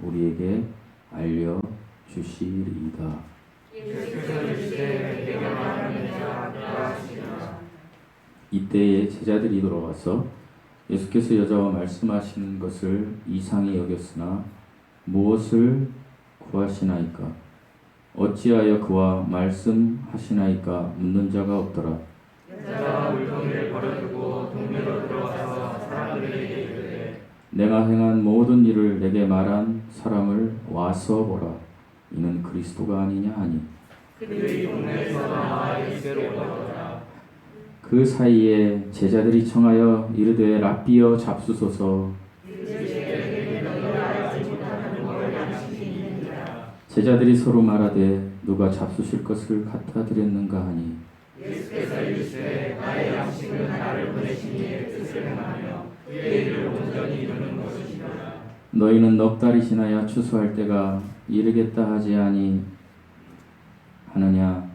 우리에게 알려 주시리이다. 이때에 제자들이 돌아와서 예수께서 여자와 말씀하시는 것을 이상히 여겼으나 무엇을 구하시나이까? 어찌하여 그와 말씀하시나이까? 묻는 자가 없더라. 여자가 물동이를 버려두고 동네로 들어와서 사람들에게 이르되 내가 행한 모든 일을 내게 말한 사람을 와서 보라. 이는 그리스도가 아니냐 하니 그들이 동네에서 나와 예수께로 오더라. 그 사이에 제자들이 청하여 이르되 랍비여 잡수소서. 제자들이 서로 말하되 누가 잡수실 것을 갖다 드렸는가 하니 예수께서 이르시되 나의 양식은 나를 보내신 이의 뜻을 행하며 그의 일을 온전히 이루는 것이니라. 너희는 넉 달이 지나야 추수할 때가 이르겠다 하지 하느냐?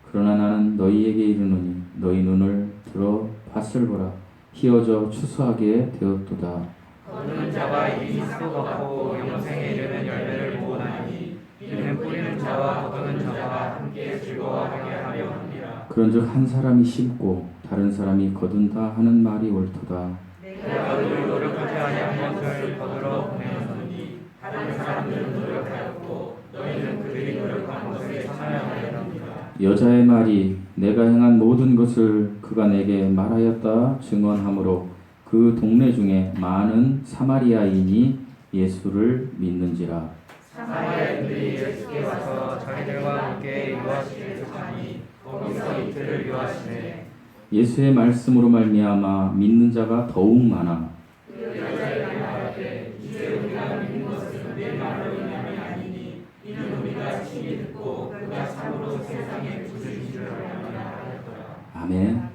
그러나 나는 너희에게 이르노니 너희 눈을 들어 밭을 보라. 희어져 추수하게 되었도다. 거두는 자가 이미 썩어갖고 영생에 이르는 열매를 모으나니 이는 뿌리는 자와 거두는 자가 함께 즐거워하게 하려 함이라. 그런즉 한 사람이 심고 다른 사람이 거둔다 하는 말이 옳도다. 내가 늘 노력하지 아니한 것을 거두러 보내었으니 다른 사람들은 노력하였고 너희는 그들이 노력한 것을 참여하려 합니다. 여자의 말이 내가 행한 모든 것을 그가 내게 말하였다 증언하므로 그 동네 중에 많은 사마리아인이 예수를 믿는지라. 사마리아인들이 예수께 와서 자기들과 함께 유하시기를 청하니 거기서 이틀을 유하시되 예수의 말씀으로 말미암아 믿는 자가 더욱 많아. 그 여자에게 말하되 이제 우리가 믿는 것은 내 말로 인함이 아니니 이는 우리가 친히 듣고 그가 참으로 세상에 부르신 줄 알미라 하였더라. 아멘.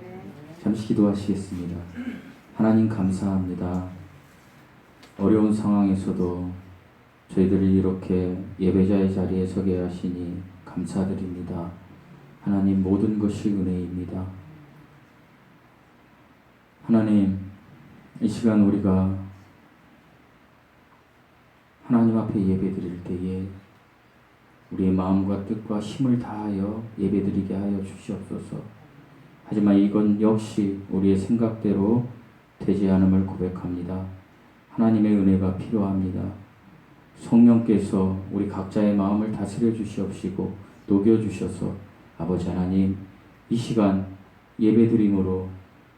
잠시 기도하시겠습니다. 하나님 감사합니다. 어려운 상황에서도 저희들을 이렇게 예배자의 자리에 서게 하시니 감사드립니다. 하나님 모든 것이 은혜입니다. 하나님 이 시간 우리가 하나님 앞에 예배드릴 때에 우리의 마음과 뜻과 힘을 다하여 예배드리게 하여 주시옵소서. 하지만 이건 역시 우리의 생각대로 되지 않음을 고백합니다. 하나님의 은혜가 필요합니다. 성령께서 우리 각자의 마음을 다스려 주시옵시고 녹여 주셔서 아버지 하나님 이 시간 예배드림으로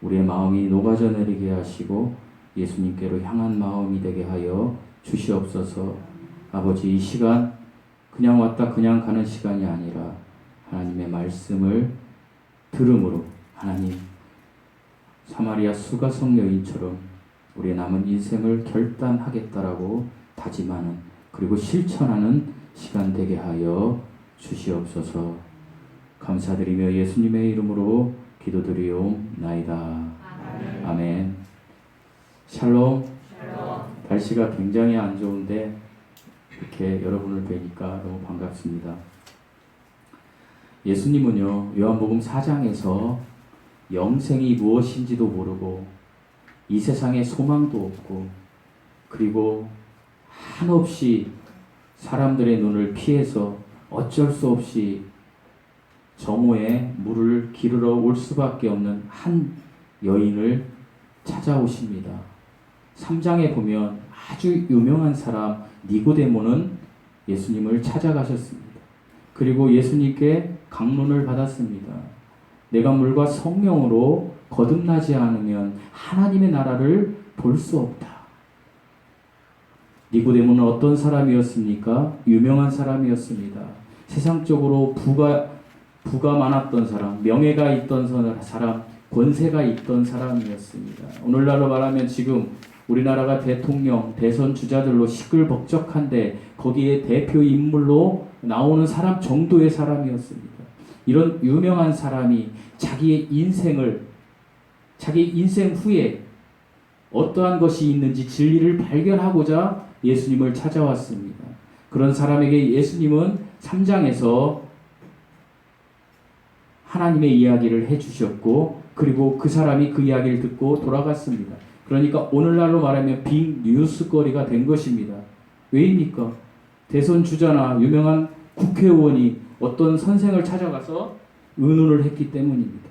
우리의 마음이 녹아져 내리게 하시고 예수님께로 향한 마음이 되게 하여 주시옵소서. 아버지 이 시간 그냥 왔다 그냥 가는 시간이 아니라 하나님의 말씀을 들음으로 하나님 사마리아 수가성 여인처럼 우리의 남은 인생을 결단하겠다라고 다짐하는 그리고 실천하는 시간 되게 하여 주시옵소서. 감사드리며 예수님의 이름으로 기도드리옵나이다. 아멘. 샬롬. 날씨가 굉장히 안 좋은데 이렇게 여러분을 뵈니까 너무 반갑습니다. 예수님은요 요한복음 4장에서 영생이 무엇인지도 모르고 이 세상에 소망도 없고 그리고 한없이 사람들의 눈을 피해서 어쩔 수 없이 정오에 물을 기르러 올 수밖에 없는 한 여인을 찾아오십니다. 3장에 보면 아주 유명한 사람 니고데모는 예수님을 찾아가셨습니다. 그리고 예수님께 강론을 받았습니다. 내가 물과 성령으로 거듭나지 않으면 하나님의 나라를 볼 수 없다. 니고데모는 어떤 사람이었습니까? 유명한 사람이었습니다. 세상적으로 부가 많았던 사람, 명예가 있던 사람, 권세가 있던 사람이었습니다. 오늘날로 말하면 지금 우리나라가 대통령, 대선 주자들로 시끌벅적한데 거기에 대표 인물로 나오는 사람 정도의 사람이었습니다. 이런 유명한 사람이 자기 인생 후에 어떠한 것이 있는지 진리를 발견하고자 예수님을 찾아왔습니다. 그런 사람에게 예수님은 3장에서 하나님의 이야기를 해주셨고 그리고 그 사람이 그 이야기를 듣고 돌아갔습니다. 그러니까 오늘날로 말하면 빅 뉴스거리가 된 것입니다. 왜입니까? 대선 주자나 유명한 국회의원이 어떤 선생을 찾아가서 의논을 했기 때문입니다.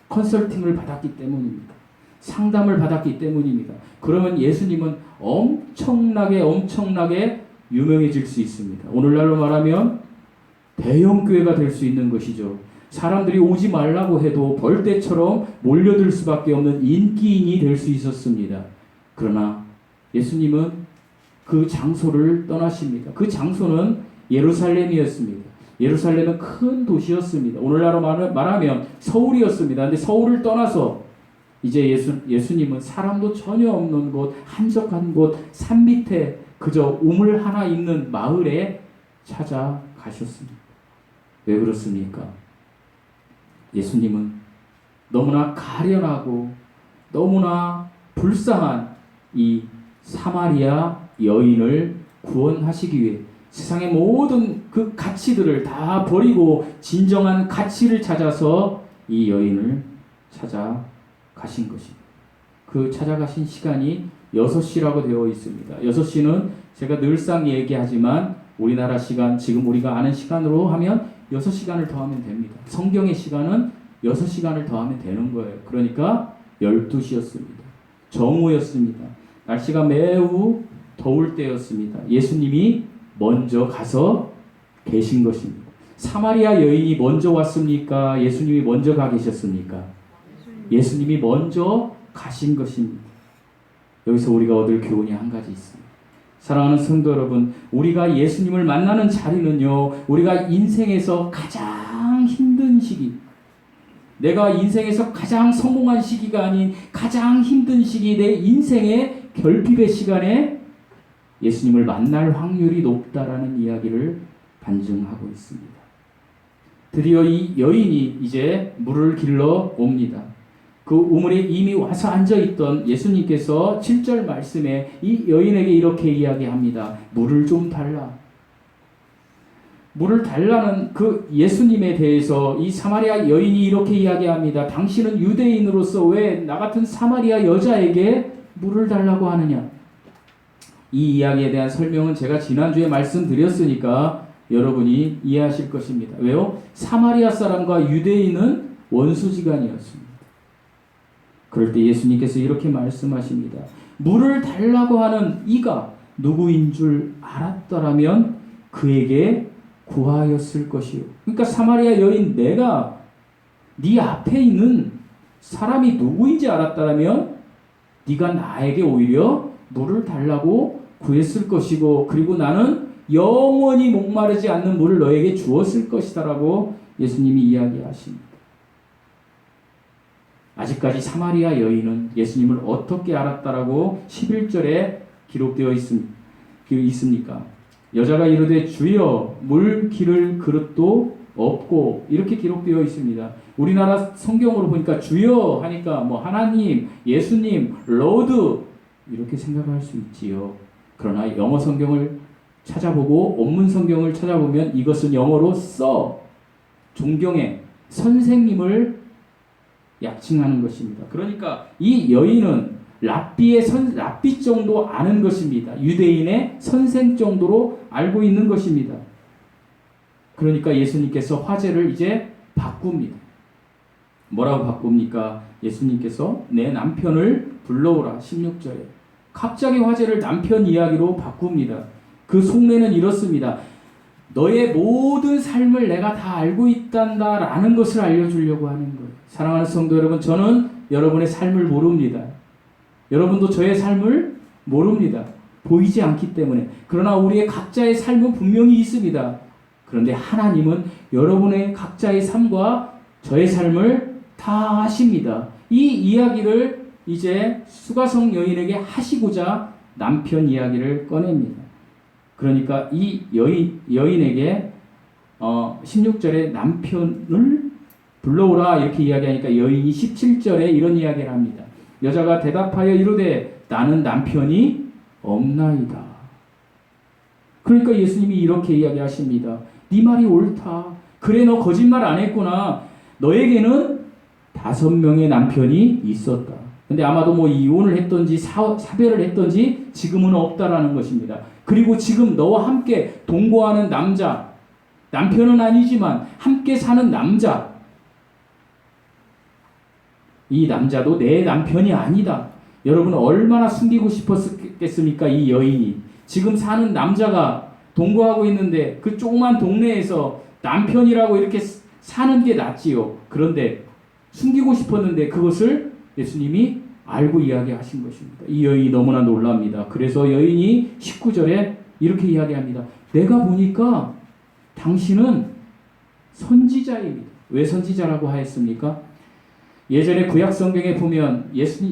컨설팅을 받았기 때문입니다. 상담을 받았기 때문입니다. 그러면 예수님은 엄청나게 유명해질 수 있습니다. 오늘날로 말하면 대형 교회가 될 수 있는 것이죠. 사람들이 오지 말라고 해도 벌떼처럼 몰려들 수밖에 없는 인기인이 될 수 있었습니다. 그러나 예수님은 그 장소를 떠나십니다. 그 장소는 예루살렘이었습니다. 예루살렘은 큰 도시였습니다. 오늘날로 말하면 서울이었습니다. 근데 서울을 떠나서 이제 예수님은 사람도 전혀 없는 곳, 한적한 곳, 산 밑에 그저 우물 하나 있는 마을에 찾아가셨습니다. 왜 그렇습니까? 예수님은 너무나 가련하고 너무나 불쌍한 이 사마리아 여인을 구원하시기 위해 세상의 모든 그 가치들을 다 버리고 진정한 가치를 찾아서 이 여인을 찾아가신 것입니다. 그 찾아가신 시간이 6시라고 되어 있습니다. 6시는 제가 늘상 얘기하지만 우리나라 시간, 지금 우리가 아는 시간으로 하면 6시간을 더하면 됩니다. 성경의 시간은 6시간을 더하면 되는 거예요. 그러니까 12시였습니다. 정오였습니다. 날씨가 매우 더울 때였습니다. 예수님이 먼저 가서 계신 것입니다. 사마리아 여인이 먼저 왔습니까? 예수님이 먼저 가 계셨습니까? 예수님이 먼저 가신 것입니다. 여기서 우리가 얻을 교훈이 한 가지 있습니다. 사랑하는 성도 여러분, 우리가 예수님을 만나는 자리는요, 우리가 인생에서 가장 힘든 시기, 내가 인생에서 가장 성공한 시기가 아닌 가장 힘든 시기, 내 인생의 결핍의 시간에 예수님을 만날 확률이 높다라는 이야기를 반증하고 있습니다. 드디어 이 여인이 이제 물을 길러 옵니다. 그 우물에 이미 와서 앉아있던 예수님께서 7절 말씀에 이 여인에게 이렇게 이야기합니다. 물을 좀 달라. 물을 달라는 그 예수님에 대해서 이 사마리아 여인이 이렇게 이야기합니다. 당신은 유대인으로서 왜 나 같은 사마리아 여자에게 물을 달라고 하느냐? 이 이야기에 대한 설명은 제가 지난주에 말씀드렸으니까 여러분이 이해하실 것입니다. 왜요? 사마리아 사람과 유대인은 원수지간이었습니다. 그럴 때 예수님께서 이렇게 말씀하십니다. 물을 달라고 하는 이가 누구인 줄 알았더라면 그에게 구하였을 것이요. 그러니까 사마리아 여인, 내가 네 앞에 있는 사람이 누구인지 알았더라면 네가 나에게 오히려 물을 달라고 구했을 것이고, 그리고 나는 영원히 목마르지 않는 물을 너에게 주었을 것이다 라고 예수님이 이야기하십니다. 아직까지 사마리아 여인은 예수님을 어떻게 알았다라고 11절에 기록되어 있습니까? 여자가 이르되 주여 물 기를 그릇도 없고, 이렇게 기록되어 있습니다. 우리나라 성경으로 보니까 주여 하니까 뭐 하나님, 예수님, 로드 이렇게 생각할 수 있지요. 그러나 영어 성경을 찾아보고 원문 성경을 찾아보면 이것은 영어로 서, 존경의 선생님을 약칭하는 것입니다. 그러니까 이 여인은 랍비 정도 아는 것입니다. 유대인의 선생 정도로 알고 있는 것입니다. 그러니까 예수님께서 화제를 이제 바꿉니다. 뭐라고 바꿉니까? 예수님께서 내 남편을 불러오라. 16절에 갑자기 화제를 남편 이야기로 바꿉니다. 그 속내는 이렇습니다. 너의 모든 삶을 내가 다 알고 있단다라는 것을 알려주려고 하는 거예요. 사랑하는 성도 여러분, 저는 여러분의 삶을 모릅니다. 여러분도 저의 삶을 모릅니다. 보이지 않기 때문에. 그러나 우리의 각자의 삶은 분명히 있습니다. 그런데 하나님은 여러분의 각자의 삶과 저의 삶을 다 아십니다. 이 이야기를 이제 수가성 여인에게 하시고자 남편 이야기를 꺼냅니다. 그러니까 이 여인에게 16절에 남편을 불러오라 이렇게 이야기하니까 여인이 17절에 이런 이야기를 합니다. 여자가 대답하여 이르되 나는 남편이 없나이다. 그러니까 예수님이 이렇게 이야기하십니다. 네 말이 옳다. 그래, 너 거짓말 안 했구나. 너에게는 5명의 남편이 있었다. 근데 아마도 뭐 이혼을 했던지 사별을 했던지 지금은 없다라는 것입니다. 그리고 지금 너와 함께 동거하는 남자, 남편은 아니지만 함께 사는 남자, 이 남자도 내 남편이 아니다. 여러분 얼마나 숨기고 싶었겠습니까? 이 여인이. 지금 사는 남자가 동거하고 있는데 그 조그만 동네에서 남편이라고 이렇게 사는 게 낫지요. 그런데 숨기고 싶었는데 그것을 예수님이 알고 이야기하신 것입니다. 이 여인이 너무나 놀랍니다. 그래서 여인이 19절에 이렇게 이야기합니다. 내가 보니까 당신은 선지자입니다. 왜 선지자라고 하였습니까? 예전에 구약 성경에 보면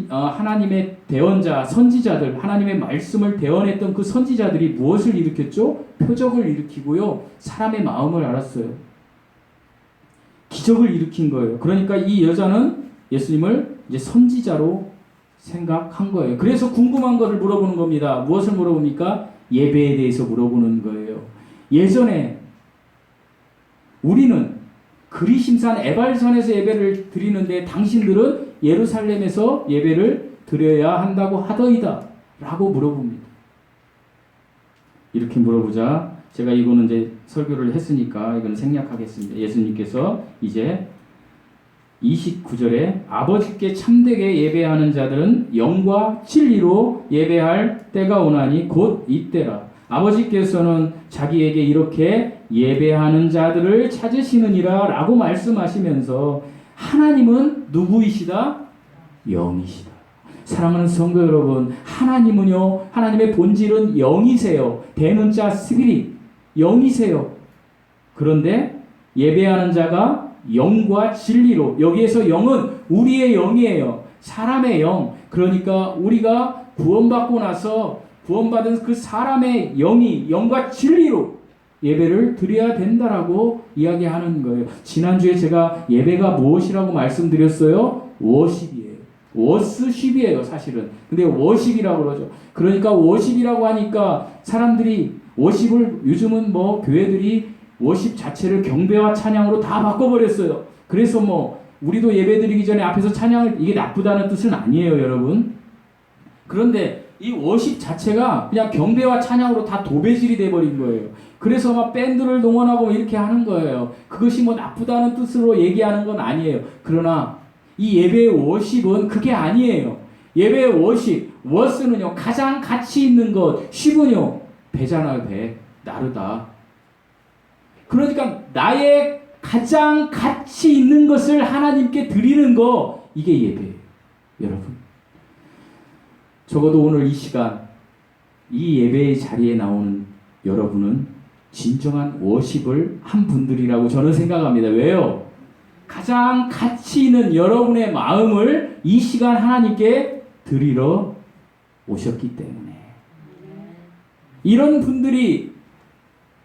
하나님의 대언자, 선지자들, 하나님의 말씀을 대언했던 그 선지자들이 무엇을 일으켰죠? 표적을 일으키고요. 사람의 마음을 알았어요. 기적을 일으킨 거예요. 그러니까 이 여자는 예수님을 이제 선지자로 생각한 거예요. 그래서 궁금한 것을 물어보는 겁니다. 무엇을 물어봅니까? 예배에 대해서 물어보는 거예요. 예전에 우리는 그리심산 에발산에서 예배를 드리는데 당신들은 예루살렘에서 예배를 드려야 한다고 하더이다 라고 물어봅니다. 이렇게 물어보자 제가 이거는 이제 설교를 했으니까 이건 생략하겠습니다. 예수님께서 이제 29절에 아버지께 참되게 예배하는 자들은 영과 진리로 예배할 때가 오나니 곧 이때라. 아버지께서는 자기에게 이렇게 예배하는 자들을 찾으시느니라 라고 말씀하시면서 하나님은 누구이시다? 영이시다. 사랑하는 성도 여러분, 하나님은요, 하나님의 본질은 영이세요. 대문자 스피릿, 영이세요. 그런데 예배하는 자가 영과 진리로, 여기에서 영은 우리의 영이에요. 사람의 영. 그러니까 우리가 구원받고 나서 구원받은 그 사람의 영이 영과 진리로 예배를 드려야 된다라고 이야기하는 거예요. 지난주에 제가 예배가 무엇이라고 말씀드렸어요? 워십이에요. 워스십이에요, 사실은. 근데 워십이라고 그러죠. 그러니까 워십이라고 하니까 사람들이 워십을 요즘은 뭐 교회들이 워십 자체를 경배와 찬양으로 다 바꿔버렸어요. 그래서 뭐 우리도 예배드리기 전에 앞에서 찬양을, 이게 나쁘다는 뜻은 아니에요, 여러분. 그런데 이 워십 자체가 그냥 경배와 찬양으로 다 도배질이 돼버린 거예요. 그래서 막 밴드를 동원하고 이렇게 하는 거예요. 그것이 뭐 나쁘다는 뜻으로 얘기하는 건 아니에요. 그러나 이 예배의 워십은 그게 아니에요. 예배의 워십, 워스는요, 가장 가치 있는 것, 십은요, 배잖아요, 배. 나르다. 그러니까 나의 가장 가치 있는 것을 하나님께 드리는 거, 이게 예배예요, 여러분. 적어도 오늘 이 시간, 이 예배의 자리에 나오는 여러분은 진정한 워십을 한 분들이라고 저는 생각합니다. 왜요? 가장 가치 있는 여러분의 마음을 이 시간 하나님께 드리러 오셨기 때문에. 이런 분들이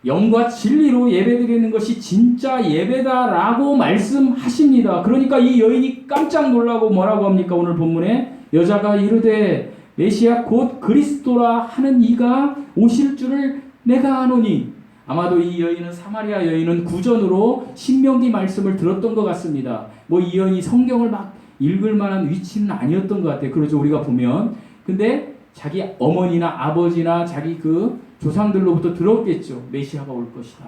영과 진리로 예배드리는 것이 진짜 예배다라고 말씀하십니다. 그러니까 이 여인이 깜짝 놀라고 뭐라고 합니까? 오늘 본문에 여자가 이르되 메시아 곧 그리스도라 하는 이가 오실 줄을 내가 아노니. 아마도 이 여인은, 사마리아 여인은 구전으로 신명기 말씀을 들었던 것 같습니다. 뭐 이 여인이 성경을 막 읽을 만한 위치는 아니었던 것 같아요. 그렇죠, 우리가 보면. 근데 자기 어머니나 아버지나 자기 그 조상들로부터 들었겠죠. 메시아가 올 것이다.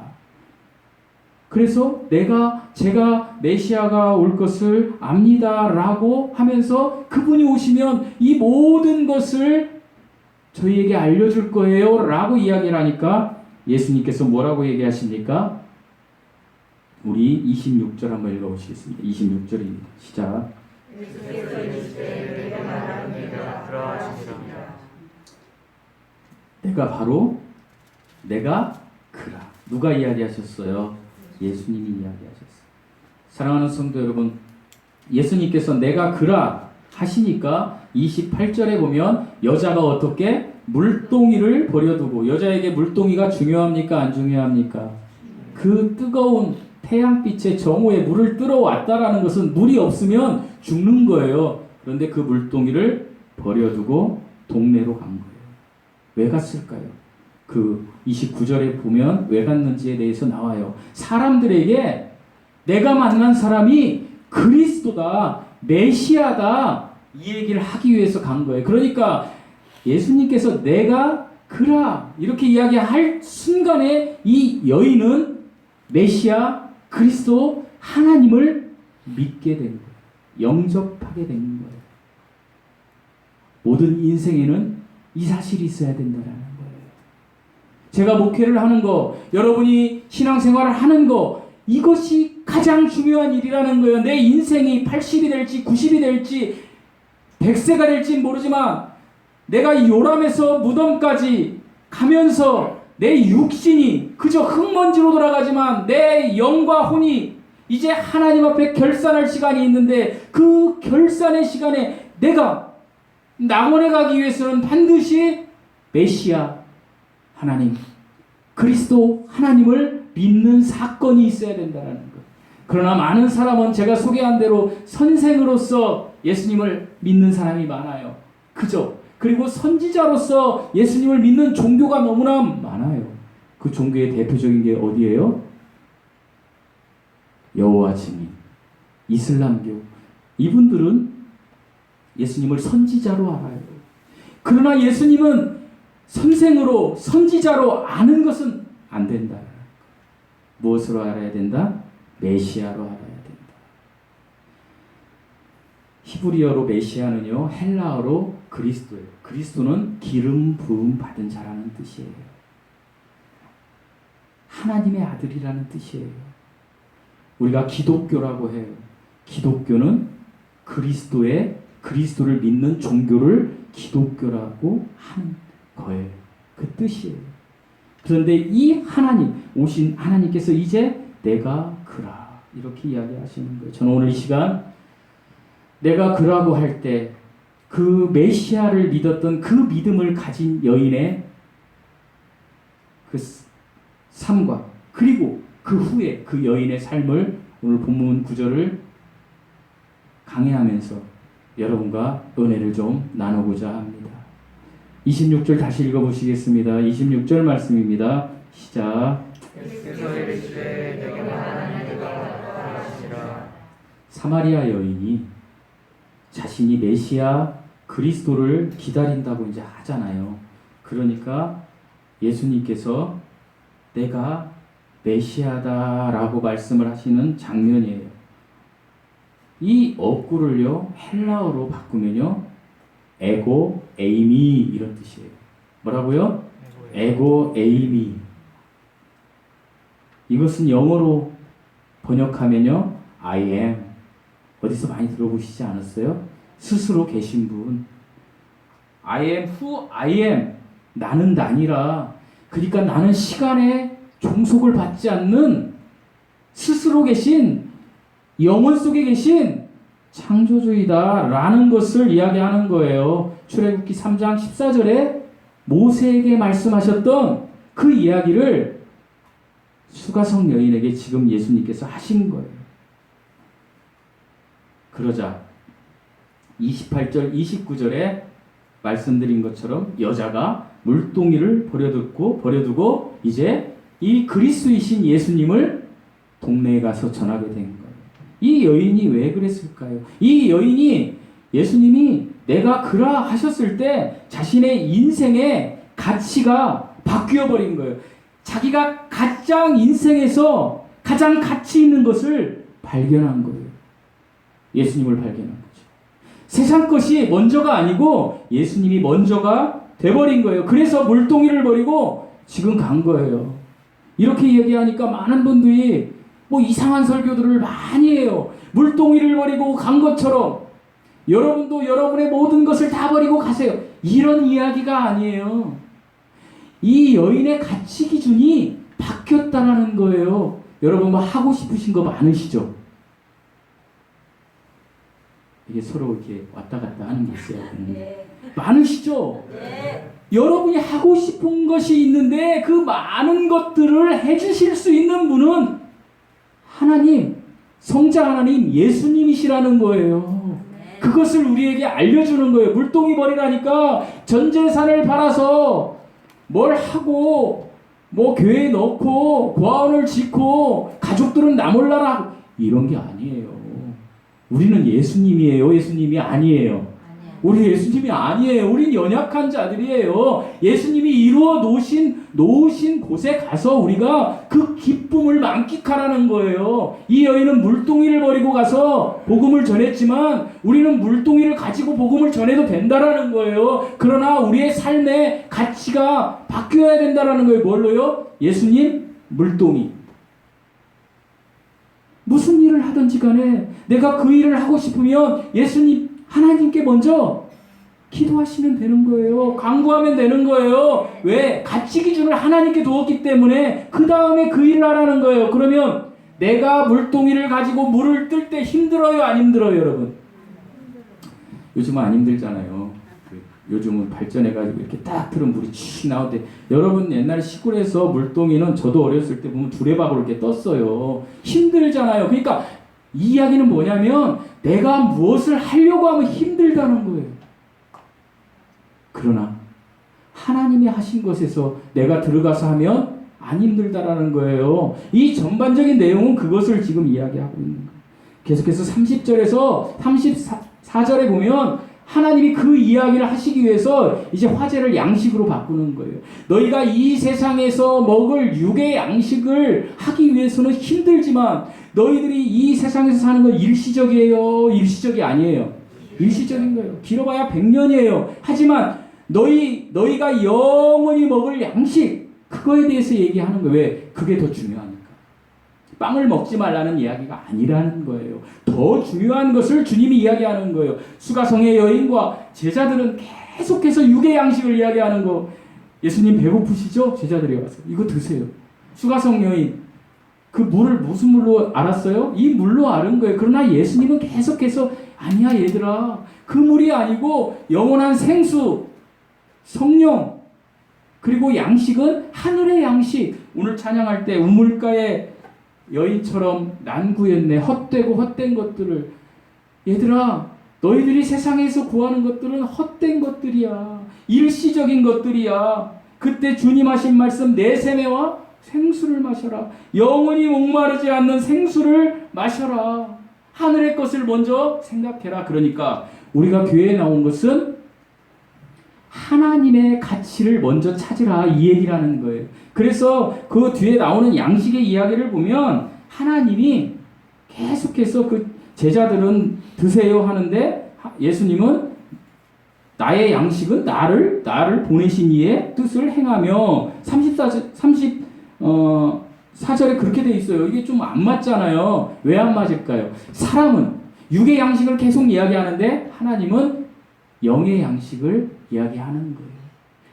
그래서 제가 메시아가 올 것을 압니다라고 하면서 그분이 오시면 이 모든 것을 저희에게 알려줄 거예요 라고 이야기를 하니까 예수님께서 뭐라고 얘기하십니까? 우리 26절 한번 읽어보시겠습니다. 26절입니다. 시작. 예수께서 이르시되 내가 말하는 내가 그러하시니라. 내가 바로 내가 그라. 누가 이야기하셨어요? 예수님이 이야기하셨어요. 사랑하는 성도 여러분, 예수님께서 내가 그라 하시니까 28절에 보면 여자가 어떻게 물동이를 버려두고, 여자에게 물동이가 중요합니까? 안 중요합니까? 그 뜨거운 태양빛의 정오에 물을 들어왔다라는 것은 물이 없으면 죽는 거예요. 그런데 그 물동이를 버려두고 동네로 간 거예요. 왜 갔을까요? 그 29절에 보면 왜 갔는지에 대해서 나와요. 사람들에게 내가 만난 사람이 그리스도다, 메시아다 이 얘기를 하기 위해서 간 거예요. 그러니까 예수님께서 내가 그라 이렇게 이야기할 순간에 이 여인은 메시아 그리스도 하나님을 믿게 된 거예요. 영접하게 된 거예요. 모든 인생에는 이 사실이 있어야 된다는 거예요. 제가 목회를 하는 거, 여러분이 신앙생활을 하는 거, 이것이 가장 중요한 일이라는 거예요. 내 인생이 80이 될지 90이 될지 100세가 될지 모르지만 내가 요람에서 무덤까지 가면서 내 육신이 그저 흙먼지로 돌아가지만 내 영과 혼이 이제 하나님 앞에 결산할 시간이 있는데 그 결산의 시간에 내가 낙원에 가기 위해서는 반드시 메시아 하나님, 그리스도 하나님을 믿는 사건이 있어야 된다는 것. 그러나 많은 사람은 제가 소개한 대로 선생으로서 예수님을 믿는 사람이 많아요. 그죠? 그리고 선지자로서 예수님을 믿는 종교가 너무나 많아요. 그 종교의 대표적인 게 어디예요? 여호와 증인, 이슬람교. 이분들은 예수님을 선지자로 알아요. 그러나 예수님은 선생으로, 선지자로 아는 것은 안 된다. 무엇으로 알아야 된다? 메시아로 알아야 된다. 히브리어로 메시아는요, 헬라어로 그리스도예요. 그리스도는 기름 부음 받은 자라는 뜻이에요. 하나님의 아들이라는 뜻이에요. 우리가 기독교라고 해요. 기독교는 그리스도를 믿는 종교를 기독교라고 하는 거예요. 그 뜻이에요. 그런데 이 하나님, 오신 하나님께서 이제 내가 그라 이렇게 이야기하시는 거예요. 저는 오늘 이 시간 내가 그라고 할 때 그 메시아를 믿었던 그 믿음을 가진 여인의 그 삶과 그리고 그 후에 그 여인의 삶을 오늘 본문 구절을 강해하면서 여러분과 은혜를 좀 나누고자 합니다. 26절 다시 읽어보시겠습니다. 26절 말씀입니다. 시작. 사마리아 여인이 자신이 메시아 그리스도를 기다린다고 이제 하잖아요. 그러니까 예수님께서 내가 메시아다라고 말씀을 하시는 장면이에요. 이 어구를요 헬라어로 바꾸면요 에고 에이미 이런 뜻이에요. 뭐라고요? 에고 에이미. 이것은 영어로 번역하면요 I am. 어디서 많이 들어보시지 않았어요? 스스로 계신 분. I am who I am. 나는 나니라. 그러니까 나는 시간에 종속을 받지 않는 스스로 계신 영혼 속에 계신 창조주이다라는 것을 이야기하는 거예요. 출애굽기 3장 14절에 모세에게 말씀하셨던 그 이야기를 수가성 여인에게 지금 예수님께서 하신 거예요. 그러자 28절 29절에 말씀드린 것처럼 여자가 물동이를 버려두고 이제 이 그리스도이신 예수님을 동네에 가서 전하게 된 거예요. 이 여인이 왜 그랬을까요? 이 여인이 예수님이 내가 그라 하셨을 때 자신의 인생의 가치가 바뀌어 버린 거예요. 자기가 가장 인생에서 가장 가치 있는 것을 발견한 거예요. 예수님을 발견한 거죠. 세상 것이 먼저가 아니고 예수님이 먼저가 돼버린 거예요. 그래서 물동이를 버리고 지금 간 거예요. 이렇게 얘기하니까 많은 분들이 뭐 이상한 설교들을 많이 해요. 물동이를 버리고 간 것처럼 여러분도 여러분의 모든 것을 다 버리고 가세요. 이런 이야기가 아니에요. 이 여인의 가치 기준이 바뀌었다는 거예요. 여러분 뭐 하고 싶으신 거 많으시죠? 이게 서로 이렇게 왔다 갔다 하는 게 있어요. 네. 많으시죠? 네. 여러분이 하고 싶은 것이 있는데 그 많은 것들을 해주실 수 있는 분은 하나님, 성자 하나님, 예수님이시라는 거예요. 네. 그것을 우리에게 알려주는 거예요. 물동이 버리라니까 전 재산을 팔아서 뭘 하고 뭐 교회에 넣고 고아원을 짓고 가족들은 나 몰라라 이런 게 아니에요. 우리는 예수님이에요. 예수님이 아니에요. 우리 예수님이 아니에요. 우린 연약한 자들이에요. 예수님이 이루어 놓으신 곳에 가서 우리가 그 기쁨을 만끽하라는 거예요. 이 여인은 물동이를 버리고 가서 복음을 전했지만 우리는 물동이를 가지고 복음을 전해도 된다라는 거예요. 그러나 우리의 삶의 가치가 바뀌어야 된다라는 거예요. 뭘로요? 예수님, 물동이. 무슨 일을 하든지 간에 내가 그 일을 하고 싶으면 예수님, 하나님께 먼저 기도하시면 되는 거예요. 간구하면 되는 거예요. 왜? 가치 기준을 하나님께 두었기 때문에 그 다음에 그 일을 하라는 거예요. 그러면 내가 물동이를 가지고 물을 뜰 때 힘들어요? 안 힘들어요, 여러분? 요즘은 안 힘들잖아요. 요즘은 발전해가지고 이렇게 딱 틀은 물이 쭉 나올 때, 여러분 옛날 시골에서 물동이는 저도 어렸을 때 보면 두레박으로 이렇게 떴어요. 힘들잖아요. 그러니까 이 이야기는 뭐냐면 내가 무엇을 하려고 하면 힘들다는 거예요. 그러나 하나님이 하신 것에서 내가 들어가서 하면 안 힘들다라는 거예요. 이 전반적인 내용은 그것을 지금 이야기하고 있는 거예요. 계속해서 30절에서 34절에 보면 하나님이 그 이야기를 하시기 위해서 이제 화제를 양식으로 바꾸는 거예요. 너희가 이 세상에서 먹을 육의 양식을 하기 위해서는 힘들지만 너희들이 이 세상에서 사는 건 일시적이에요? 일시적이 아니에요. 일시적인 거예요. 길어봐야 100년이에요. 하지만 너희가 영원히 먹을 양식, 그거에 대해서 얘기하는 거예요. 왜? 그게 더 중요하니까. 빵을 먹지 말라는 이야기가 아니라는 거예요. 더 중요한 것을 주님이 이야기하는 거예요. 수가성의 여인과 제자들은 계속해서 육의 양식을 이야기하는 거. 예수님 배고프시죠? 제자들이 와서 이거 드세요. 수가성 여인, 그 물을 무슨 물로 알았어요? 이 물로 아는 거예요. 그러나 예수님은 계속해서 아니야 얘들아, 그 물이 아니고 영원한 생수, 성령, 그리고 양식은 하늘의 양식. 오늘 찬양할 때 우물가의 여인처럼 난구했네. 헛되고 헛된 것들을. 얘들아, 너희들이 세상에서 구하는 것들은 헛된 것들이야. 일시적인 것들이야. 그때 주님 하신 말씀, 내 세매와 생수를 마셔라. 영원히 목마르지 않는 생수를 마셔라. 하늘의 것을 먼저 생각해라. 그러니까 우리가 교회에 나온 것은 하나님의 가치를 먼저 찾으라, 이 얘기라는 거예요. 그래서 그 뒤에 나오는 양식의 이야기를 보면 하나님이 계속해서 그 제자들은 드세요 하는데 예수님은 나의 양식은 나를 보내신 이의 뜻을 행하며 34절에 그렇게 돼 있어요. 이게 좀 안 맞잖아요. 왜 안 맞을까요? 사람은 육의 양식을 계속 이야기하는데 하나님은 영의 양식을 이야기하는 거예요.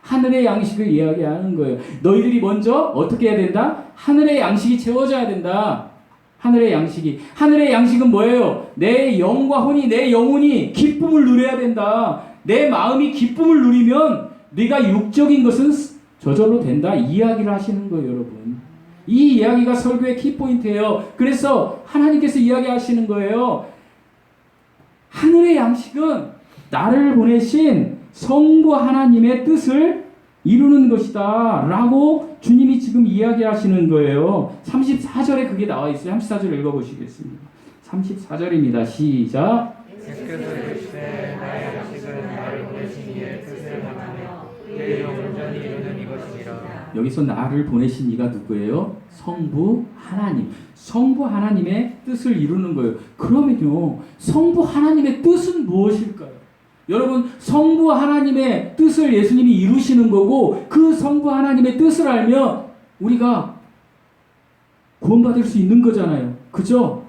하늘의 양식을 이야기하는 거예요. 너희들이 먼저 어떻게 해야 된다? 하늘의 양식이 채워져야 된다. 하늘의 양식은 뭐예요? 내 영과 혼이, 내 영혼이 기쁨을 누려야 된다. 내 마음이 기쁨을 누리면 네가 육적인 것은 저절로 된다. 이 이야기를 하시는 거예요, 여러분. 이 이야기가 설교의 키포인트예요. 그래서 하나님께서 이야기하시는 거예요. 하늘의 양식은 나를 보내신 성부 하나님의 뜻을 이루는 것이다 라고 주님이 지금 이야기하시는 거예요. 34절에 그게 나와 있어요. 34절 읽어보시겠습니다. 34절입니다. 시작. 예수께서 이르시되 나의 양식은 나를 보내신 이의 뜻을 행하며 그의 온전히 이루는 이것이니라. 여기서 나를 보내신 이가 누구예요? 성부 하나님. 성부 하나님의 뜻을 이루는 거예요. 그러면요, 성부 하나님의 뜻은 무엇일까요? 여러분, 성부 하나님의 뜻을 예수님이 이루시는 거고 그 성부 하나님의 뜻을 알면 우리가 구원받을 수 있는 거잖아요. 그죠?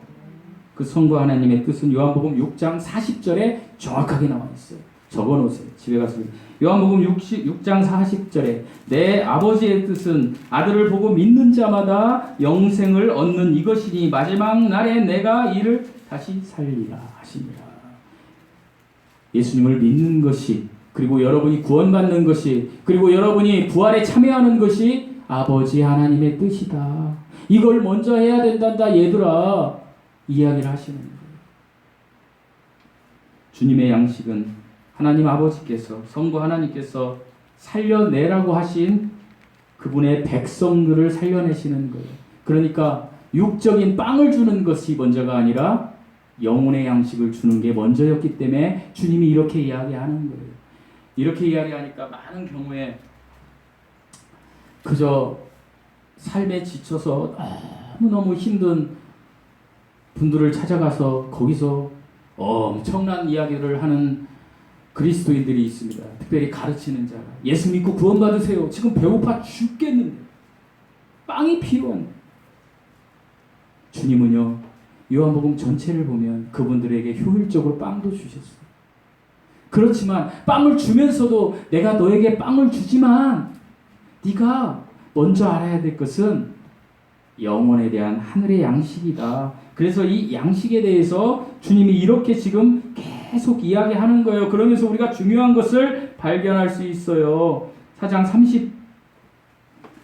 그 성부 하나님의 뜻은 요한복음 6장 40절에 정확하게 나와 있어요. 적어놓으세요. 집에 가서. 요한복음 6장 40절에 내 아버지의 뜻은 아들을 보고 믿는 자마다 영생을 얻는 이것이니 마지막 날에 내가 이를 다시 살리라 하시니라. 예수님을 믿는 것이, 그리고 여러분이 구원받는 것이, 그리고 여러분이 부활에 참여하는 것이 아버지 하나님의 뜻이다. 이걸 먼저 해야 된단다 얘들아. 이야기를 하시는 거예요. 주님의 양식은 하나님 아버지께서, 성부 하나님께서 살려내라고 하신 그분의 백성들을 살려내시는 거예요. 그러니까 육적인 빵을 주는 것이 먼저가 아니라 영혼의 양식을 주는 게 먼저였기 때문에 주님이 이렇게 이야기하는 거예요. 이렇게 이야기하니까 많은 경우에 그저 삶에 지쳐서 너무너무 힘든 분들을 찾아가서 거기서 엄청난 이야기를 하는 그리스도인들이 있습니다. 특별히 가르치는 자가 예수 믿고 구원받으세요. 지금 배고파 죽겠는데 빵이 필요한데. 주님은요, 요한복음 전체를 보면 그분들에게 효율적으로 빵도 주셨어요. 그렇지만 빵을 주면서도 내가 너에게 빵을 주지만 네가 먼저 알아야 될 것은 영혼에 대한 하늘의 양식이다. 그래서 이 양식에 대해서 주님이 이렇게 지금 계속 이야기하는 거예요. 그러면서 우리가 중요한 것을 발견할 수 있어요. 4장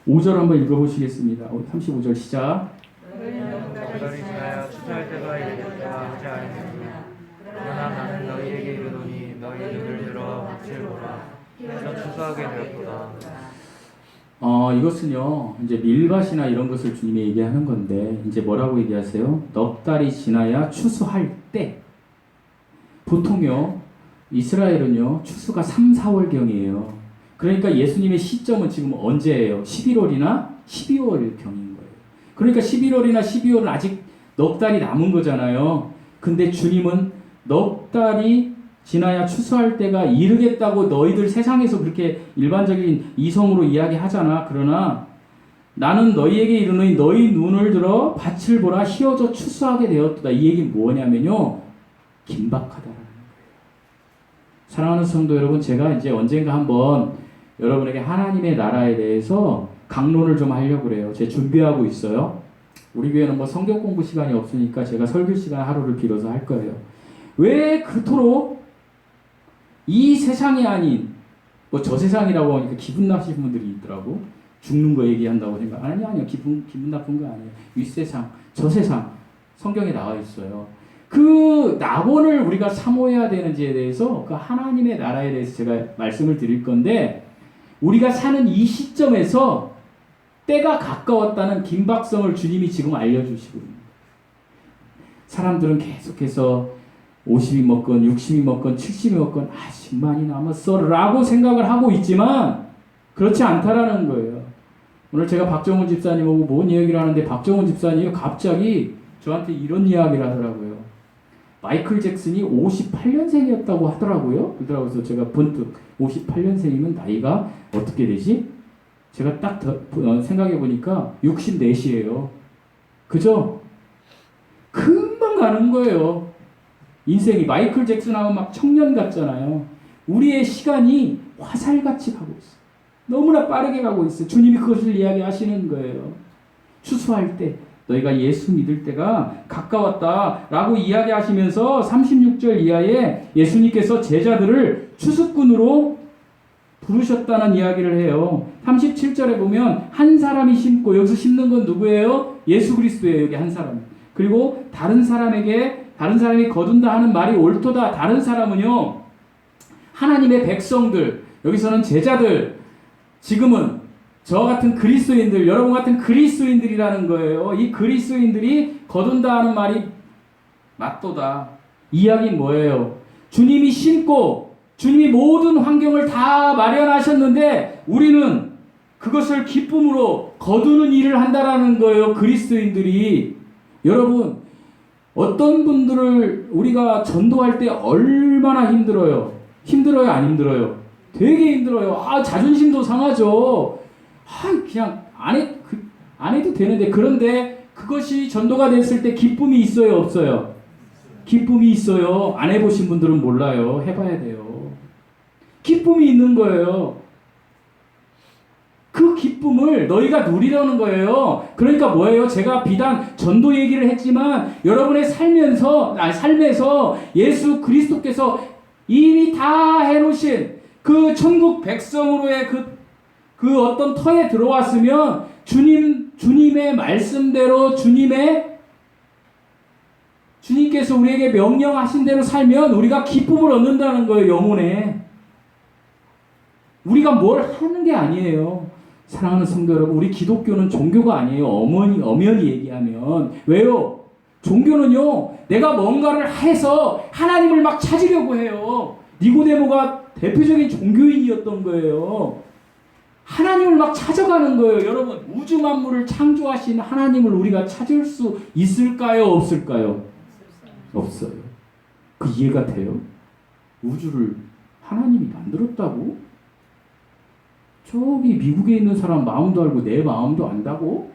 35절 한번 읽어보시겠습니다. 35절 시작. 너희는 지나야 추수할 때가 이르겠다 하지 아니하느냐. 그러나 나는 너희에게 이르노니 너희 눈을 들어 밭을 보라. 이는 추수하게 되었도다. 이것은요, 이제 밀밭이나 이런 것을 주님이 얘기하는 건데, 이제 뭐라고 얘기하세요? 넉 달이 지나야 추수할 때. 보통요, 이스라엘은요, 추수가 3, 4월경이에요. 그러니까 예수님의 시점은 지금 언제예요? 11월이나 12월경인 거예요. 그러니까 11월이나 12월은 아직 넉 달이 남은 거잖아요. 근데 주님은 넉 달이 지나야 추수할 때가 이르겠다고 너희들 세상에서 그렇게 일반적인 이성으로 이야기하잖아. 그러나 나는 너희에게 이르노니 너희 눈을 들어 밭을 보라. 희어져 추수하게 되었다. 이 얘기는 뭐냐면요, 긴박하다라는 거예요. 사랑하는 성도 여러분, 제가 이제 언젠가 한번 여러분에게 하나님의 나라에 대해서 강론을 좀 하려고 그래요. 제가 준비하고 있어요. 우리 교회는 뭐 성경 공부 시간이 없으니까 제가 설교 시간 하루를 빌어서 할 거예요. 왜 그토록 이 세상이 아닌 뭐 저 세상이라고 하니까 기분 나쁘신 분들이 있더라고. 죽는 거 얘기한다고 생각. 아니요. 기분 나쁜 거 아니에요. 윗세상, 저 세상 성경에 나와 있어요. 그 낙원을 우리가 사모해야 되는지에 대해서, 그 하나님의 나라에 대해서 제가 말씀을 드릴 건데, 우리가 사는 이 시점에서 때가 가까웠다는 긴박성을 주님이 지금 알려주시고 있습니다. 사람들은 계속해서 50이 먹건 60이 먹건 70이 먹건 아직 많이 남았어 라고 생각을 하고 있지만 그렇지 않다라는 거예요. 오늘 제가 박정훈 집사님하고 뭔 이야기를 하는데 박정훈 집사님이 갑자기 저한테 이런 이야기를 하더라고요. 마이클 잭슨이 58년생이었다고 하더라고요. 그래서 제가 번뜩 58년생이면 나이가 어떻게 되지? 제가 딱 생각해 보니까 64이에요. 그죠? 금방 가는 거예요. 인생이 마이클 잭슨하고 막 청년 같잖아요. 우리의 시간이 화살같이 가고 있어요. 너무나 빠르게 가고 있어요. 주님이 그것을 이야기하시는 거예요. 추수할 때 너희가 예수 믿을 때가 가까웠다라고 이야기하시면서 36절 이하에 예수님께서 제자들을 추수꾼으로 부르셨다는 이야기를 해요. 37절에 보면 한 사람이 심고, 여기서 심는 건 누구예요? 예수 그리스도예요. 여기 한 사람. 그리고 다른 사람이 거둔다 하는 말이 옳도다. 다른 사람은요, 하나님의 백성들, 여기서는 제자들, 지금은 저 같은 그리스도인들, 여러분 같은 그리스도인들이라는 거예요. 이 그리스도인들이 거둔다 하는 말이 맞도다. 이야기는 뭐예요? 주님이 심고 주님이 모든 환경을 다 마련하셨는데 우리는 그것을 기쁨으로 거두는 일을 한다라는 거예요. 그리스도인들이. 여러분, 어떤 분들을 우리가 전도할 때 얼마나 힘들어요? 힘들어요? 안 힘들어요? 되게 힘들어요. 자존심도 상하죠. 그냥 안 해도 되는데, 그런데 그것이 전도가 됐을 때 기쁨이 있어요? 없어요? 기쁨이 있어요. 안 해보신 분들은 몰라요. 해봐야 돼요. 기쁨이 있는 거예요. 그 기쁨을 너희가 누리려는 거예요. 그러니까 뭐예요? 제가 비단 전도 얘기를 했지만 여러분의 삶에서 예수 그리스도께서 이미 다 해놓으신 그 천국 백성으로의 그 어떤 터에 들어왔으면 주님의 말씀대로 주님께서 우리에게 명령하신 대로 살면 우리가 기쁨을 얻는다는 거예요. 영혼에. 우리가 뭘 하는 게 아니에요. 사랑하는 성도 여러분, 우리 기독교는 종교가 아니에요. 엄연히 얘기하면. 왜요? 종교는요, 내가 뭔가를 해서 하나님을 막 찾으려고 해요. 니고데모가 대표적인 종교인이었던 거예요. 하나님을 막 찾아가는 거예요. 여러분, 우주 만물을 창조하신 하나님을 우리가 찾을 수 있을까요? 없을까요? 없어요. 그 이해가 돼요? 우주를 하나님이 만들었다고? 저기 미국에 있는 사람 마음도 알고 내 마음도 안다고?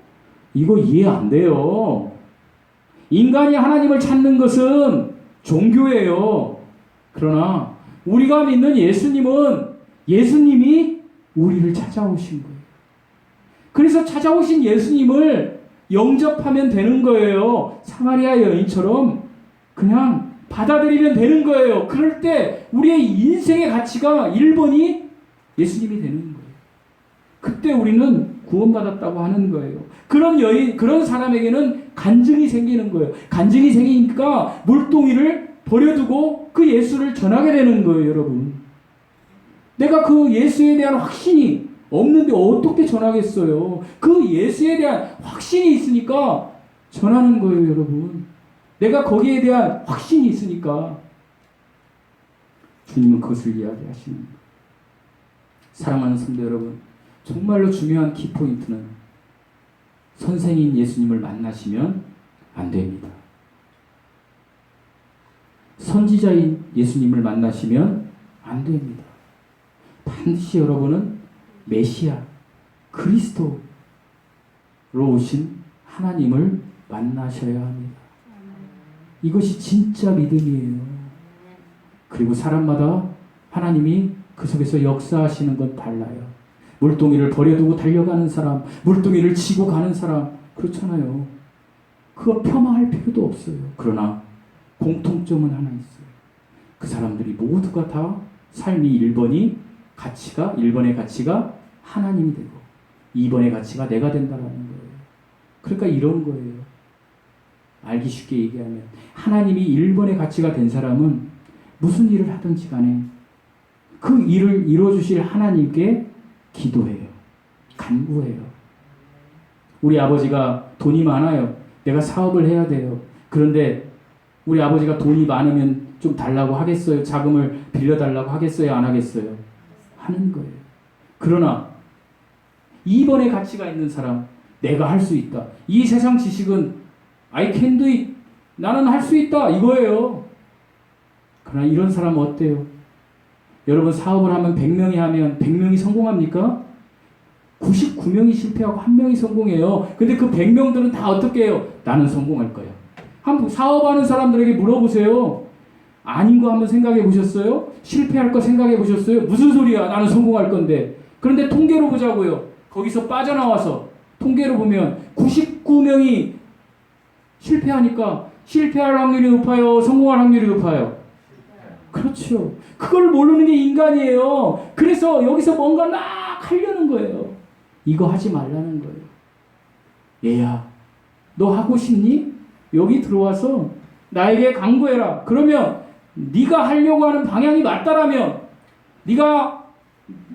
이거 이해 안 돼요. 인간이 하나님을 찾는 것은 종교예요. 그러나 우리가 믿는 예수님은 예수님이 우리를 찾아오신 거예요. 그래서 찾아오신 예수님을 영접하면 되는 거예요. 사마리아 여인처럼 그냥 받아들이면 되는 거예요. 그럴 때 우리의 인생의 가치가 1번이 예수님이 되는 거예요. 그때 우리는 구원받았다고 하는 거예요. 그런 여인, 그런 사람에게는 간증이 생기는 거예요. 간증이 생기니까 물동이를 버려두고 그 예수를 전하게 되는 거예요, 여러분. 내가 그 예수에 대한 확신이 없는데 어떻게 전하겠어요? 그 예수에 대한 확신이 있으니까 전하는 거예요, 여러분. 내가 거기에 대한 확신이 있으니까 주님은 그것을 이야기하시는 거예요. 사랑하는 성도 여러분, 정말로 중요한 키포인트는 선생인 예수님을 만나시면 안 됩니다. 선지자인 예수님을 만나시면 안 됩니다. 반드시 여러분은 메시아, 그리스도로 오신 하나님을 만나셔야 합니다. 이것이 진짜 믿음이에요. 그리고 사람마다 하나님이 그 속에서 역사하시는 건 달라요. 물동이를 버려두고 달려가는 사람, 물동이를 치고 가는 사람, 그렇잖아요. 그거 폄하할 필요도 없어요. 그러나 공통점은 하나 있어요. 그 사람들이 모두가 다 삶이 1번의 가치가 하나님이 되고 2번의 가치가 내가 된다라는 거예요. 그러니까 이런 거예요. 알기 쉽게 얘기하면 하나님이 1번의 가치가 된 사람은 무슨 일을 하든지 간에 그 일을 이루어주실 하나님께 기도해요. 간구해요. 우리 아버지가 돈이 많아요. 내가 사업을 해야 돼요. 그런데 우리 아버지가 돈이 많으면 좀 달라고 하겠어요? 자금을 빌려달라고 하겠어요? 안 하겠어요? 하는 거예요. 그러나 2번의 가치가 있는 사람, 내가 할 수 있다. 이 세상 지식은 I can do it. 나는 할 수 있다. 이거예요. 그러나 이런 사람은 어때요? 여러분 사업을 하면 100명이 하면 100명이 성공합니까? 99명이 실패하고 1명이 성공해요. 근데 그 100명들은 다 어떻게 해요? 나는 성공할 거야. 한번 사업하는 사람들에게 물어보세요. 아닌 거 한번 생각해 보셨어요? 실패할 거 생각해 보셨어요? 무슨 소리야? 나는 성공할 건데. 그런데 통계로 보자고요. 거기서 빠져나와서 통계로 보면 99명이 실패하니까 실패할 확률이 높아요? 성공할 확률이 높아요? 그렇죠. 그걸 모르는 게 인간이에요. 그래서 여기서 뭔가 막 하려는 거예요. 이거 하지 말라는 거예요. 얘야, 너 하고 싶니? 여기 들어와서 나에게 강구해라. 그러면 네가 하려고 하는 방향이 맞다라면 네가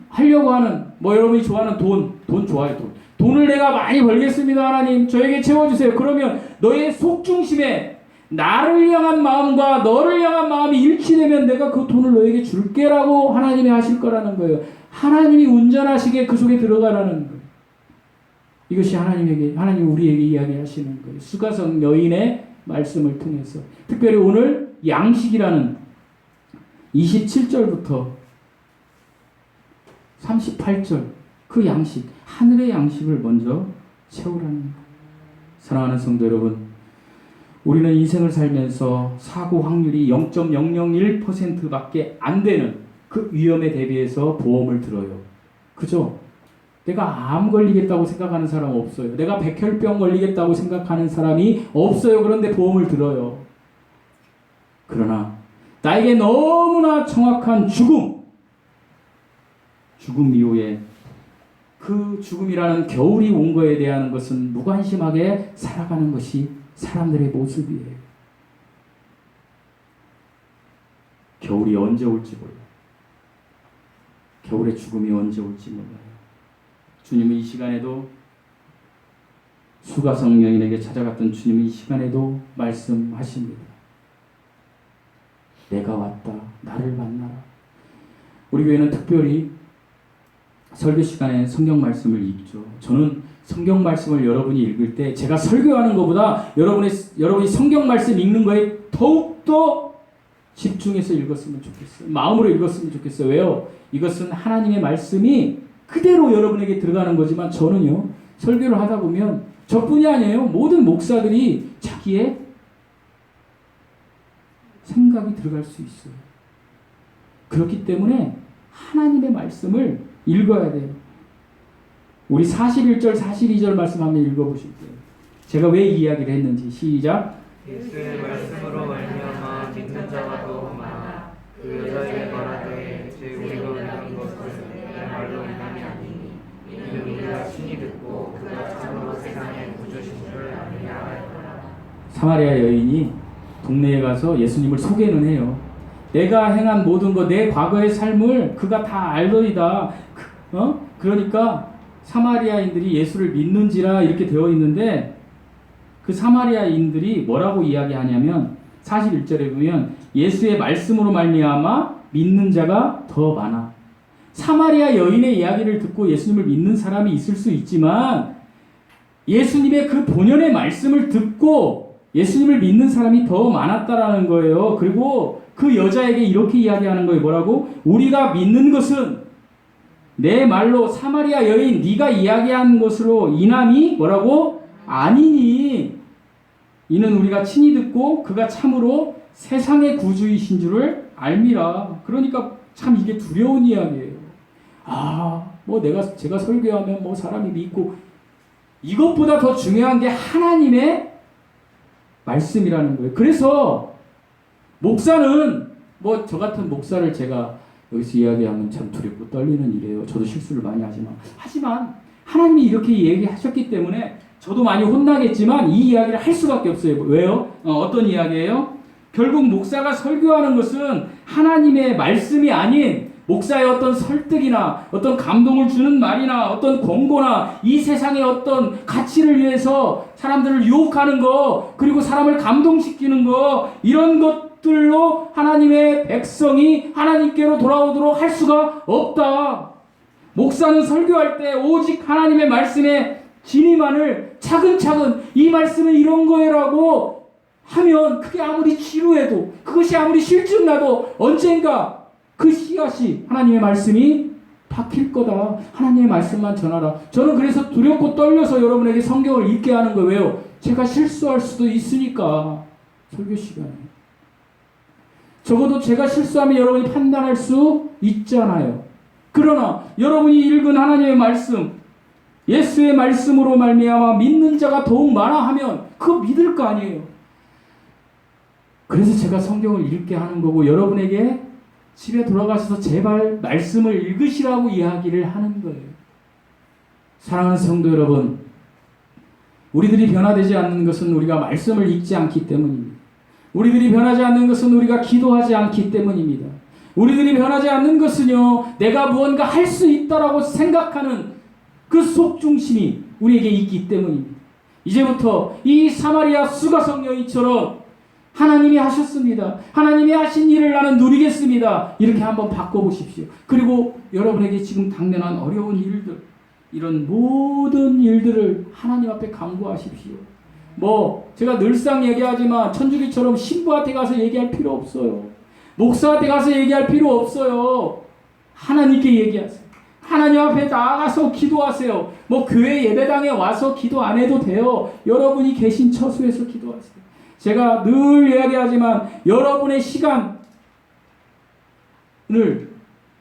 하려고 하는 여러분이 좋아하는 돈 좋아요. 돈을 내가 많이 벌겠습니다. 하나님 저에게 채워주세요. 그러면 너의 속중심에 나를 향한 마음과 너를 향한 마음이 일치되면 내가 그 돈을 너에게 줄게라고 하나님이 하실 거라는 거예요. 하나님이 운전하시게 그 속에 들어가라는 거예요. 이것이 하나님 우리에게 이야기하시는 거예요. 수가성 여인의 말씀을 통해서 특별히 오늘 양식이라는 27절부터 38절 그 양식, 하늘의 양식을 먼저 채우라는 거예요. 사랑하는 성도 여러분, 우리는 인생을 살면서 사고 확률이 0.001%밖에 안 되는 그 위험에 대비해서 보험을 들어요. 그죠? 내가 암 걸리겠다고 생각하는 사람 없어요. 내가 백혈병 걸리겠다고 생각하는 사람이 없어요. 그런데 보험을 들어요. 그러나 나에게 너무나 정확한 죽음 이후에 그 죽음이라는 겨울이 온 거에 대한 것은 무관심하게 살아가는 것이 사람들의 모습이에요. 겨울이 언제 올지 몰라요. 겨울의 죽음이 언제 올지 몰라요. 주님은 이 시간에도 수가성 여인에게 찾아갔던 주님이 이 시간에도 말씀하십니다. 내가 왔다. 나를 만나라. 우리 교회는 특별히 설교 시간에 성경 말씀을 읽죠. 저는 성경 말씀을 여러분이 읽을 때 제가 설교하는 것보다 여러분이 성경 말씀 읽는 거에 더욱더 집중해서 읽었으면 좋겠어요. 마음으로 읽었으면 좋겠어요. 왜요? 이것은 하나님의 말씀이 그대로 여러분에게 들어가는 거지만 저는요, 설교를 하다 보면 저뿐이 아니에요. 모든 목사들이 자기의 생각이 들어갈 수 있어요. 그렇기 때문에 하나님의 말씀을 읽어야 돼요. 우리 41절, 42절 말씀 한번 읽어보실게요. 제가 왜 이 이야기를 했는지. 시작. 예수의 말씀으로 말미암아 믿는 자가 더욱 많아. 그 여자에게 말하되 제 우리가 원하는 것은 내 말로 인함이 아니니 이는 우리가 친히 듣고 그가 참으로 세상의 구주신 줄 아느냐 하였더라. 사마리아 여인이 동네에 가서 예수님을 소개는 해요. 내가 행한 모든 것, 내 과거의 삶을 그가 다 알더이다. 그러니까 사마리아인들이 예수를 믿는지라 이렇게 되어 있는데, 그 사마리아인들이 뭐라고 이야기하냐면 41절에 보면 예수의 말씀으로 말미암아 믿는 자가 더 많아. 사마리아 여인의 이야기를 듣고 예수님을 믿는 사람이 있을 수 있지만 예수님의 그 본연의 말씀을 듣고 예수님을 믿는 사람이 더 많았다라는 거예요. 그리고 그 여자에게 이렇게 이야기하는 거예요. 뭐라고? 우리가 믿는 것은 내 말로 사마리아 여인 네가 이야기한 것으로 인함이 뭐라고? 아니니 이는 우리가 친히 듣고 그가 참으로 세상의 구주이신 줄을 알미라. 그러니까 참 이게 두려운 이야기예요. 뭐 제가 설교하면 뭐 사람이 믿고, 이것보다 더 중요한 게 하나님의 말씀이라는 거예요. 그래서 목사는 뭐 저 같은 목사를 제가 여기서 이야기하면 참 두렵고 떨리는 일이에요. 저도 실수를 많이 하지만 하나님이 이렇게 얘기하셨기 때문에 저도 많이 혼나겠지만 이 이야기를 할 수밖에 없어요. 왜요? 어떤 이야기예요? 결국 목사가 설교하는 것은 하나님의 말씀이 아닌 목사의 어떤 설득이나 어떤 감동을 주는 말이나 어떤 권고나 이 세상의 어떤 가치를 위해서 사람들을 유혹하는 거, 그리고 사람을 감동시키는 거, 이런 것들로 하나님의 백성이 하나님께로 돌아오도록 할 수가 없다. 목사는 설교할 때 오직 하나님의 말씀에 진리만을 차근차근 이 말씀은 이런 거라고 하면 그게 아무리 지루해도, 그것이 아무리 실증나도 언젠가 그 씨앗이 하나님의 말씀이 박힐 거다. 하나님의 말씀만 전하라. 저는 그래서 두렵고 떨려서 여러분에게 성경을 읽게 하는 거예요. 왜요? 제가 실수할 수도 있으니까. 설교 시간에 적어도 제가 실수하면 여러분이 판단할 수 있잖아요. 그러나 여러분이 읽은 하나님의 말씀, 예수의 말씀으로 말미암아 믿는 자가 더욱 많아 하면 그거 믿을 거 아니에요. 그래서 제가 성경을 읽게 하는 거고, 여러분에게 집에 돌아가셔서 제발 말씀을 읽으시라고 이야기를 하는 거예요. 사랑하는 성도 여러분, 우리들이 변화되지 않는 것은 우리가 말씀을 읽지 않기 때문입니다. 우리들이 변하지 않는 것은 우리가 기도하지 않기 때문입니다. 우리들이 변하지 않는 것은요, 내가 무언가 할 수 있다라고 생각하는 그 속중심이 우리에게 있기 때문입니다. 이제부터 이 사마리아 수가성 여인처럼 하나님이 하셨습니다. 하나님이 하신 일을 나는 누리겠습니다. 이렇게 한번 바꿔보십시오. 그리고 여러분에게 지금 당면한 어려운 일들, 이런 모든 일들을 하나님 앞에 간구하십시오. 제가 늘상 얘기하지만 천주교처럼 신부한테 가서 얘기할 필요 없어요. 목사한테 가서 얘기할 필요 없어요. 하나님께 얘기하세요. 하나님 앞에 나가서 기도하세요. 교회 예배당에 와서 기도 안 해도 돼요. 여러분이 계신 처소에서 기도하세요. 제가 늘 이야기하지만 여러분의 시간을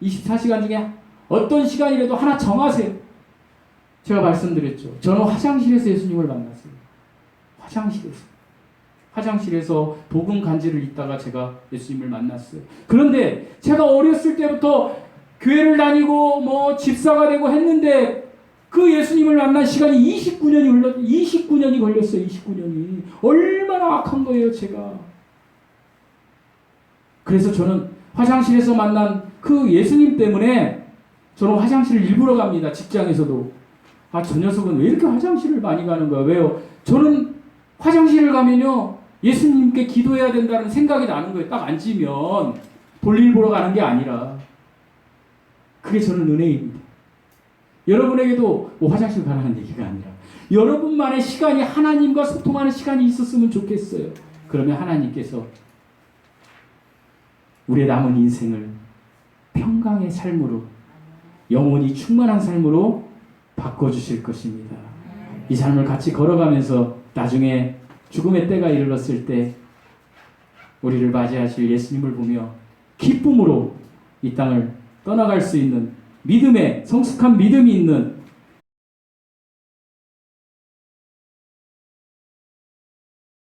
24시간 중에 어떤 시간이라도 하나 정하세요. 제가 말씀드렸죠. 저는 화장실에서 예수님을 만났어요. 화장실에서 복음 간지를 읽다가 제가 예수님을 만났어요. 그런데 제가 어렸을 때부터 교회를 다니고 집사가 되고 했는데 그 예수님을 만난 시간이 29년이 걸렸어요. 29년이. 얼마나 악한 거예요, 제가. 그래서 저는 화장실에서 만난 그 예수님 때문에 저는 화장실을 일부러 갑니다. 직장에서도. 아, 저 녀석은 왜 이렇게 화장실을 많이 가는 거야? 왜요? 저는 화장실을 가면요, 예수님께 기도해야 된다는 생각이 나는 거예요. 딱 앉으면 볼일 보러 가는 게 아니라. 그게 저는 은혜입니다. 여러분에게도 뭐 화장실 가라는 얘기가 아니라 여러분만의 시간이 하나님과 소통하는 시간이 있었으면 좋겠어요. 그러면 하나님께서 우리의 남은 인생을 평강의 삶으로, 영혼이 충만한 삶으로 바꿔주실 것입니다. 이 삶을 같이 걸어가면서 나중에 죽음의 때가 이르렀을 때 우리를 맞이하실 예수님을 보며 기쁨으로 이 땅을 떠나갈 수 있는 믿음의 성숙한 믿음이 있는